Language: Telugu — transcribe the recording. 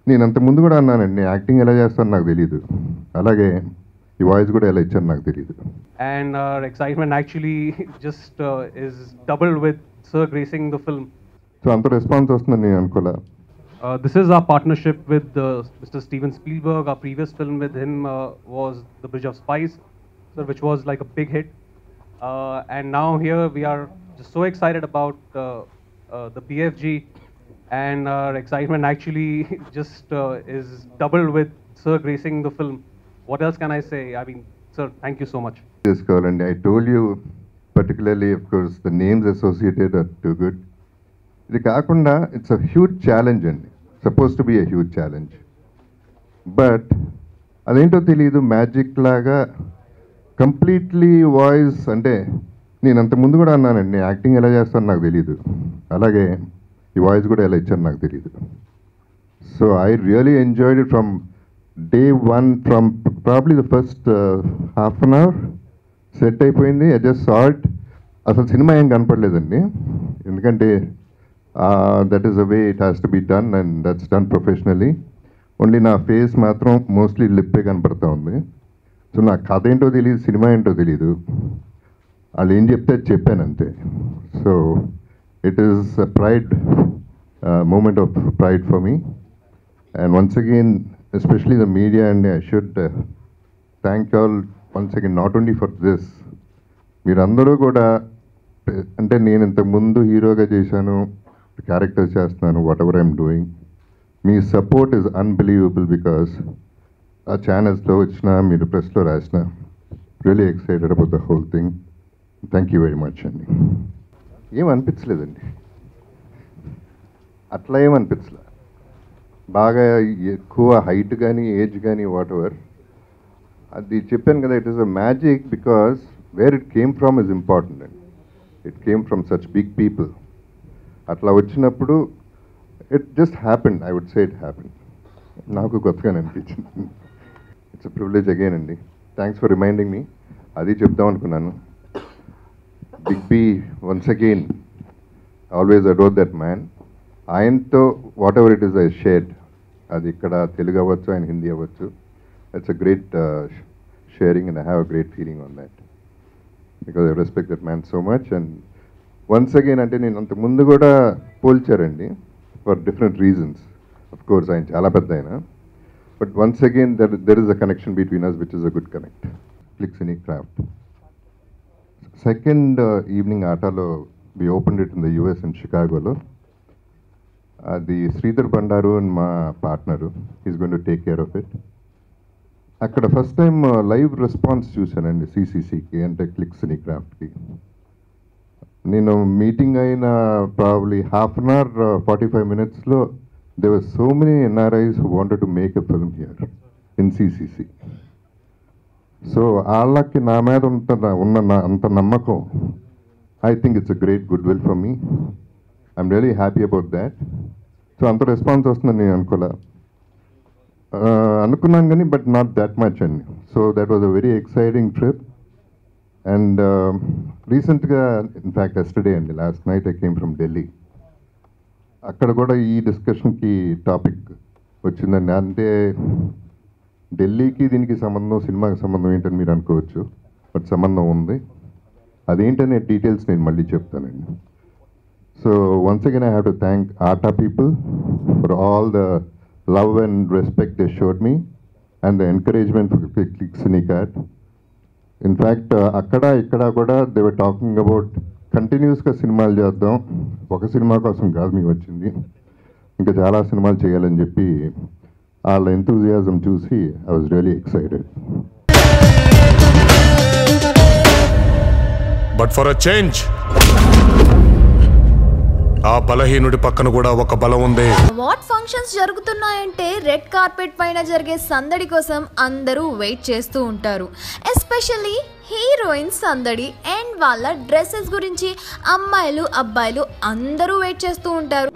నేను అంత ముందు కూడా అన్నానండి, యాక్టింగ్ ఎలా చేస్తాను నాకు తెలియదు, అలాగే ఈ వాయిస్ కూడా ఎలా ఇచ్చాను నాకు తెలియదు. And our excitement actually just is doubled with Sir gracing the film. So అంత రెస్పాన్స్ వస్తుందని నేను అనుకోలే. This is our partnership with Mr. Steven Spielberg. Our previous film with him was The Bridge of Spies, which was like a big hit. And now here we are just so excited about the BFG, and our excitement actually just is doubled with Sir gracing the film. What else can I say? I mean, sir, thank you so much. Yes, Colin, I told you, particularly, of course, the names associated are too good. ఇది కాకుండా ఇట్స్ అ హ్యూజ్ ఛాలెంజ్ అండి, suppose to be a huge challenge. But అదేంటో తెలియదు, మ్యాజిక్ లాగా కంప్లీట్లీ వాయిస్, అంటే నేను అంత ముందు కూడా అన్నానండి, యాక్టింగ్ ఎలా చేస్తాను నాకు తెలియదు, అలాగే ఈ వాయిస్ కూడా ఎలా ఇచ్చాను నాకు తెలియదు. So I really enjoyed it from day one, from probably the first half an hour set అయిపోయింది. I just saw it. అసలు సినిమా ఏం కనపడలేదండి, ఎందుకంటే that is the way it has to be done, and that's done professionally. Only నా ఫేస్ మాత్రం మోస్ట్లీ లిప్పే కనపడతా ఉంది. సో నా కథ ఏంటో తెలియదు, సినిమా ఏంటో తెలియదు, వాళ్ళు ఏం చెప్తే చెప్పాను అంతే. So it is a pride moment of pride for me. And once again, especially the media, and I should thank you all once again, not only for this. మీరందరూ కూడా, అంటే నేను ఇంతకు ముందు హీరోగా చేశాను, క్యారెక్టర్స్ చేస్తున్నాను, what ever I'm doing, me support is unbelievable. Because ఆ ఛానల్స్లో వచ్చిన, మీరు ప్రెస్లో రాసిన, really excited about the whole thing. Thank you very much అండి. ఏం అనిపించలేదండి, అట్లా ఏమనిపించలే. బాగా ఎక్కువ హైట్ కానీ ఏజ్ కానీ వాట్ ఎవర్, అది చెప్పాను కదా, it is a magic. Because where it came from is important and it came from such big people. అట్లా వచ్చినప్పుడు it just happened, I would say it happened. నాకు కొత్తగానే అనిపించింది. ఇట్స్ అ ప్రివిలేజ్ అగైన్ అండి. Thanks for reminding me. అది చెప్దాం అనుకున్నాను. Big B once again always adore that man. ఆయనతో what ever it is I shared, అది ఇక్కడ తెలుగు అవ్వచ్చు, ఆయన హిందీ అవ్వచ్చు, it's a great sharing and I have a great feeling on that, because I respect that man so much. And once again, అంటే నేను అంత ముందు కూడా పోల్చారండి for different reasons. Of course ఆయన చాలా పెద్ద ఆయన, but once again there is a connection between us which is a good connect. Click cine craft second evening ఆటాలో we opened it in the US in షికాగోలో. అది శ్రీధర్ బండారు అండ్ మా partner, is going to take care of it. అక్కడ ఫస్ట్ టైం లైవ్ రెస్పాన్స్ చూశానండి సిసిసికి, అంటే క్లిక్ సినీ క్రాఫ్ట్కి. నేను మీటింగ్ అయిన ప్రాబ్లీ హాఫ్ అన్ అవర్ 45 minutesలో they were so many NRIs who wanted to make a film here in CCC. So వాళ్ళకి నా మీద ఉన్న అంత నమ్మకం, I think it's a great good will for me. I'm really happy about that. So అంత రెస్పాన్స్ వస్తుందని నేను అనుకున్నాను కానీ, బట్ నాట్ దాట్ మచ్ అండి. So that was a very exciting trip. And రీసెంట్గా, ఇన్ఫ్యాక్ట్ ఎస్టర్డే అండి, last night I came from Delhi. అక్కడ కూడా ఈ డిస్కషన్కి టాపిక్ వచ్చిందండి. అంటే ఢిల్లీకి దీనికి సంబంధం, సినిమాకి సంబంధం ఏంటని మీరు అనుకోవచ్చు, బట్ సంబంధం ఉంది. అదేంటనే డీటెయిల్స్ నేను మళ్ళీ చెప్తానండి. So once again I have to thank ATA people for all the love and respect they showed me and the encouragement for Click Cinecat. In fact, akkada ikkada kuda they were talking about continuous ga cinemalu cheddam, oka cinema kosam kaadu mee vachindi, inka chaala cinemalu cheyalani cheppi all enthusiasm chusi I was really excited. But for a change, ఆ బలహీనుడి పక్కన కూడా ఒక బలం ఉంది. అవార్డ్ ఫంక్షన్స్ జరుగుతున్నాయంటే రెడ్ కార్పెట్ పైన జరిగే సందడి కోసం అందరూ వెయిట్ చేస్తూ ఉంటారు. ఎస్పెషల్లీ హీరోయిన్స్ సందడి అండ్ వాళ్ళ డ్రెస్సెస్ గురించి అమ్మాయిలు అబ్బాయిలు అందరూ వెయిట్ చేస్తూ ఉంటారు.